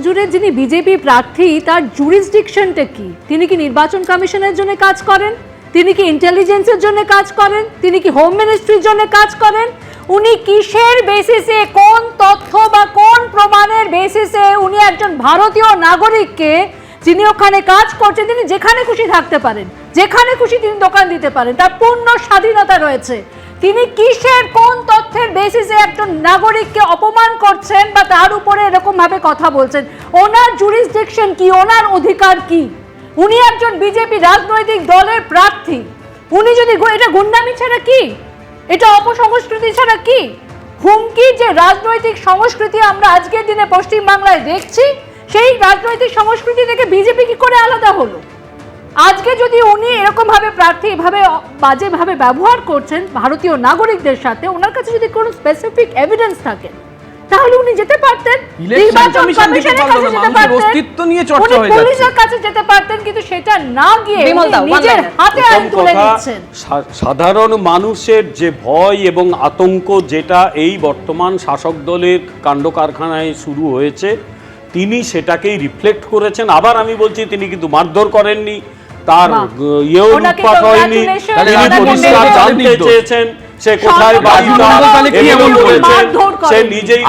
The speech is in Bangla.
মঞ্জুরের যিনি বিজেপি প্রার্থী তার জুরিসডিকশনটা কি? তিনি কি নির্বাচন কমিশনের জন্য কাজ করেন? তিনি কি ইন্টেলিজেন্সের জন্য কাজ করেন? তিনি কি হোম মিনিস্ট্রির জন্য কাজ করেন? উনি কিসের বেসিসে, কোন তথ্য বা কোন প্রমাণের বেসিসে উনি একজন ভারতীয় নাগরিককে, যিনি ওখানে কাজ করছেন, তিনি যেখানে খুশি থাকতে পারেন, যেখানে খুশি তিনি দোকান দিতে পারেন, তার পূর্ণ স্বাধীনতা রয়েছে, তিনি কিসের কোন তথ্যের বেসিসে একজন নাগরিককে অপমান করছেন বা তার উপরে এরকম ভাবে কথা বলছেন? ওনার জুরিসডিকশন কি? ওনার অধিকার কি? উনি একজন বিজেপি রাজনৈতিক দলের প্রার্থী। উনি যদি, এটা গুন্ডামি ছাড়া কি? এটা অপসংস্কৃতি ছাড়া কি? হুমকি যে রাজনৈতিক সংস্কৃতি আমরা আজকের দিনে পশ্চিমবাংলায় দেখছি, সেই রাজনৈতিক সংস্কৃতি থেকে বিজেপি কি করে আলাদা হলো? আজকে যদি উনি এরকম ভাবে প্রার্থী এভাবে বাজেভাবে ব্যবহার করছেন ভারতীয় নাগরিকদের সাথে, ওনার কাছে যদি কোনো স্পেসিফিক এভিডেন্স থাকে তাহলে উনি যেতে পারতেন, নির্বাচন কমিশনের কাছে যেতে পারতেন, অস্তিত্ব নিয়ে চর্চা হয়ে যাচ্ছে, পুলিশের কাছে যেতে পারতেন, কিন্তু সেটা না গিয়ে নিজের হাতে আইন তুলে নিচ্ছেন। সাধারণ মানুষের যে ভয় এবং আতঙ্ক যেটা এই বর্তমান শাসক দলের কাণ্ড কারখানায় শুরু হয়েছে, তিনি সেটাকেই রিফ্লেক্ট করেছেন। আবার আমি বলছি, তিনি কিন্তু মারধর করেননি, তার ইয়েও লুটপাট হয়নি, তিনি পরিষ্কার জানতে চেয়েছেন সে কোথায় বাড়ি, সে নিজেই